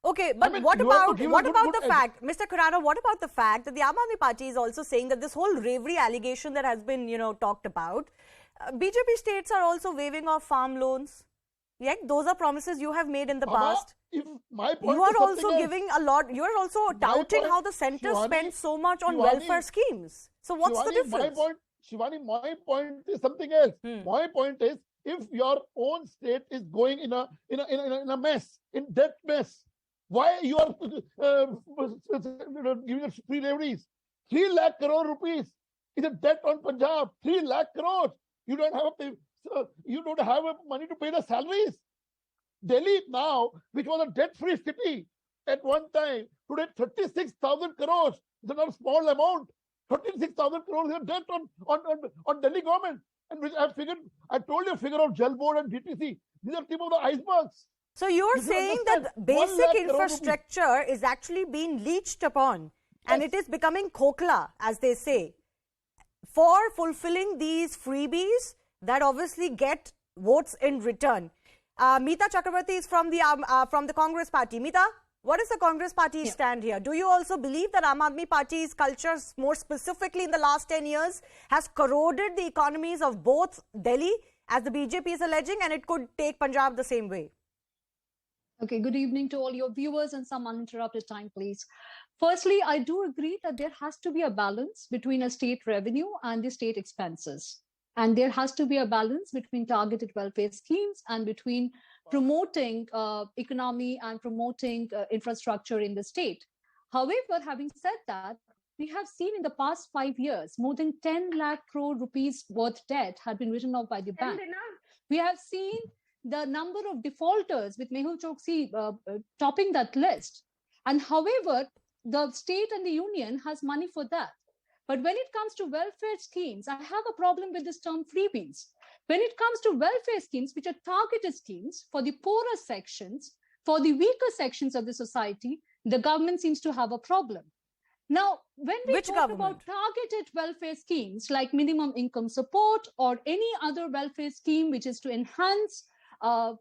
Okay, but what about the fact, Mr. Khurana, what about the fact that the Aam Aadmi Party is also saying that this whole Revdi allegation that has been, talked about, BJP states are also waiving off farm loans. Yeah, those are promises you have made in the past. If my point you are also giving a lot, you are also touting how the centre spends so much on welfare schemes. So what's the difference? My point is something else. My point is, if your own state is going in a mess, in debt mess, why you are giving us free levies? 3 lakh crore rupees is a debt on Punjab. 3 lakh crore. You don't have money to pay the salaries. Delhi now, which was a debt-free city at one time, today 36,000 crores. It's not a small amount. 36,000 crores is a debt on Delhi government. And which I told you a figure of Jal Board and DTC. These are tip of the icebergs. So you're saying that basic infrastructure is actually being leached upon, and it is becoming khokhla, as they say, for fulfilling these freebies that obviously get votes in return. Mita Chakraborty is from the Congress Party. Mita, what is the Congress Party stand here? Do you also believe that Aam Aadmi Party's culture, more specifically in the last 10 years, has corroded the economies of both Delhi, as the BJP is alleging, and it could take Punjab the same way? Okay, good evening to all your viewers and some uninterrupted time, please. Firstly, I do agree that there has to be a balance between a state revenue and the state expenses. And there has to be a balance between targeted welfare schemes and between promoting economy and promoting infrastructure in the state. However, having said that, we have seen in the past 5 years, more than 10 lakh crore rupees worth debt had been written off by the bank. We have seen the number of defaulters with Mehul Choksi topping that list. And however, the state and the union has money for that. But when it comes to welfare schemes, I have a problem with this term freebies. When it comes to welfare schemes, which are targeted schemes for the poorer sections, for the weaker sections of the society, the government seems to have a problem. Now, when we talk about targeted welfare schemes like minimum income support or any other welfare scheme which is to enhance,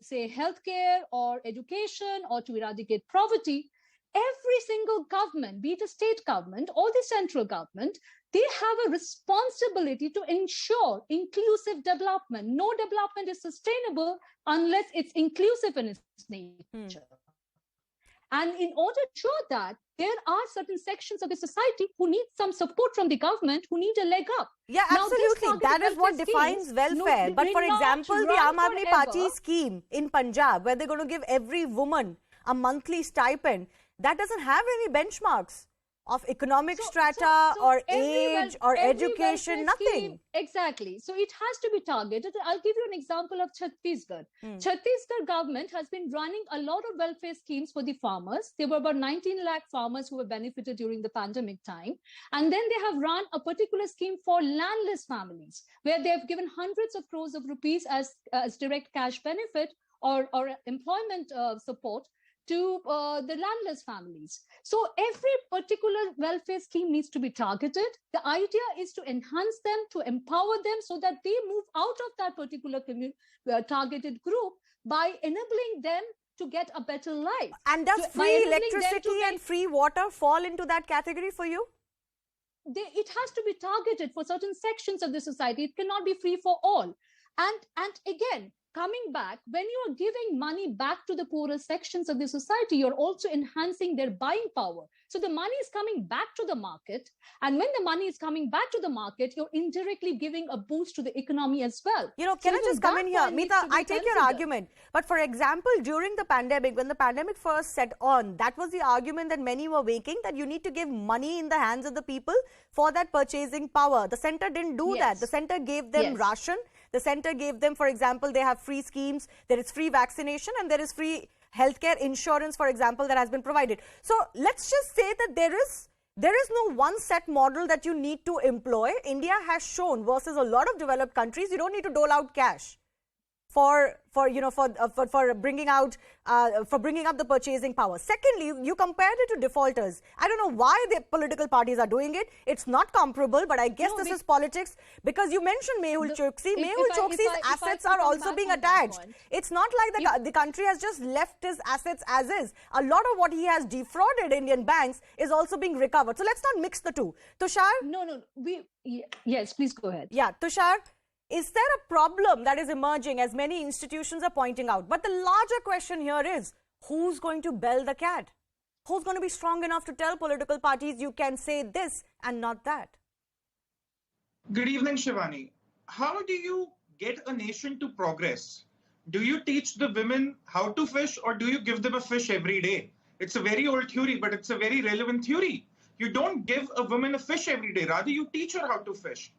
say, healthcare or education or to eradicate poverty, every single government, be it a state government or the central government, they have a responsibility to ensure inclusive development. No development is sustainable unless it's inclusive in its nature. And in order to ensure that, there are certain sections of the society who need some support from the government, who need a leg up. Yeah, absolutely. That is what defines welfare. But for example, the Aam Aadmi Party scheme in Punjab, where they're going to give every woman a monthly stipend, that doesn't have any benchmarks of economic strata or age or education, nothing. Exactly. So it has to be targeted. I'll give you an example of Chhattisgarh. Chhattisgarh government has been running a lot of welfare schemes for the farmers. There were about 19 lakh farmers who were benefited during the pandemic time. And then they have run a particular scheme for landless families, where they have given hundreds of crores of rupees as direct cash benefit or employment support to the landless families. So every particular welfare scheme needs to be targeted. The idea is to enhance them, to empower them so that they move out of that particular targeted group by enabling them to get a better life. And does free electricity and free water fall into that category for you? It has to be targeted for certain sections of the society. It cannot be free for all. And again, coming back, when you are giving money back to the poorer sections of the society, you're also enhancing their buying power. So the money is coming back to the market. And when the money is coming back to the market, you're indirectly giving a boost to the economy as well. Can I just come in here? Mita, I take your argument. But for example, during the pandemic, when the pandemic first set on, that was the argument that many were making, that you need to give money in the hands of the people for that purchasing power. The centre didn't do that. The centre gave them ration. The centre gave them, for example, they have free schemes, there is free vaccination and there is free healthcare insurance, for example, that has been provided. So let's just say that there is no one set model that you need to employ. India has shown versus a lot of developed countries, you don't need to dole out cash for bringing out for bringing up the purchasing power. Secondly, you compared it to defaulters. I don't know why the political parties are doing it. It's not comparable, but I guess this is politics, because you mentioned Mehul Choksi. Mehul Choksi's assets are also being attached. It's not like the country has just left his assets as is. A lot of what he has defrauded Indian banks is also being recovered. So let's not mix the two. Tushar? No. Yes, please go ahead. Yeah, Tushar, is there a problem that is emerging, as many institutions are pointing out? But the larger question here is, who's going to bell the cat? Who's going to be strong enough to tell political parties you can say this and not that? Good evening, Shivani. How do you get a nation to progress? Do you teach the women how to fish, or do you give them a fish every day? It's a very old theory, but it's a very relevant theory. You don't give a woman a fish every day. Rather, you teach her how to fish.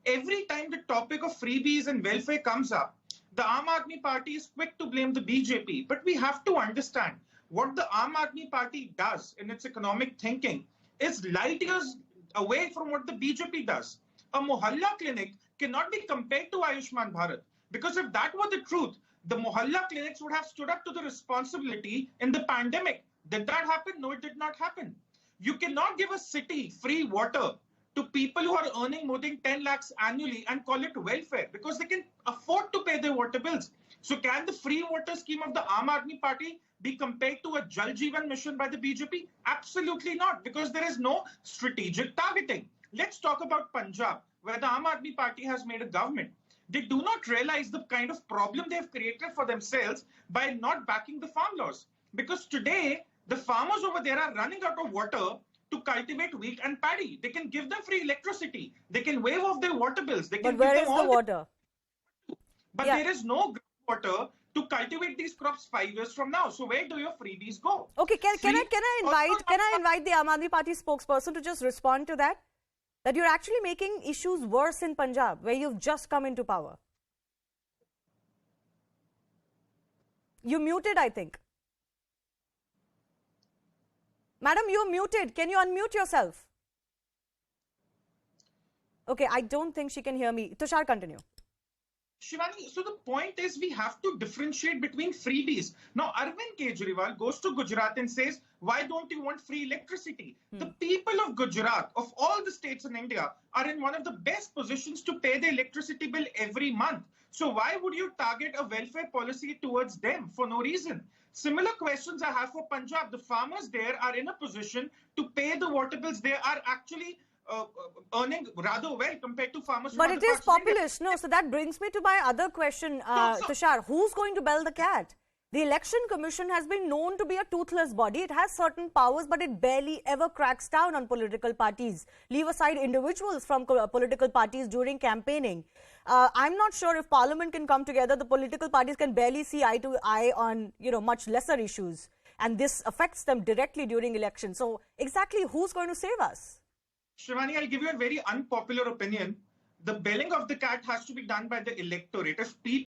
Every time the topic of freebies and welfare comes up, the Aam Aadmi Party is quick to blame the BJP. But we have to understand what the Aam Aadmi Party does in its economic thinking is light years away from what the BJP does. A Mohalla clinic cannot be compared to Ayushman Bharat, because if that were the truth, the Mohalla clinics would have stood up to the responsibility in the pandemic. Did that happen? No, it did not happen. You cannot give a city free water to people who are earning more than 10 lakhs annually and call it welfare, because they can afford to pay their water bills. So can the free water scheme of the Aam Aadmi Party be compared to a Jal Jeevan mission by the BJP? Absolutely not, because there is no strategic targeting. Let's talk about Punjab, where the Aam Aadmi Party has made a government. They do not realize the kind of problem they have created for themselves by not backing the farm laws. Because today, the farmers over there are running out of water to cultivate wheat and paddy. They can give them free electricity. They can waive off their water bills. They can but where give is them the all water? But there is no water to cultivate these crops 5 years from now. So where do your freebies go? Okay, can I invite the Aam Aadmi Party spokesperson to just respond to that? That you're actually making issues worse in Punjab, where you've just come into power. You muted, I think. Madam, you're muted. Can you unmute yourself? Okay, I don't think she can hear me. Tushar, continue. Shivani, so the point is we have to differentiate between freebies. Now, Arvind Kejriwal goes to Gujarat and says, why don't you want free electricity? The people of Gujarat, of all the states in India, are in one of the best positions to pay their electricity bill every month. So why would you target a welfare policy towards them for no reason? Similar questions I have for Punjab. The farmers there are in a position to pay the water bills. They are actually earning rather well compared to farmers. But it is populist. No, so that brings me to my other question, Tushar. Who's going to bell the cat? The Election Commission has been known to be a toothless body. It has certain powers, but it barely ever cracks down on political parties. Leave aside individuals from political parties during campaigning. I'm not sure if Parliament can come together. The political parties can barely see eye to eye on, much lesser issues. And this affects them directly during elections. So exactly who's going to save us? Shivani, I'll give you a very unpopular opinion. The belling of the cat has to be done by the electorate. If people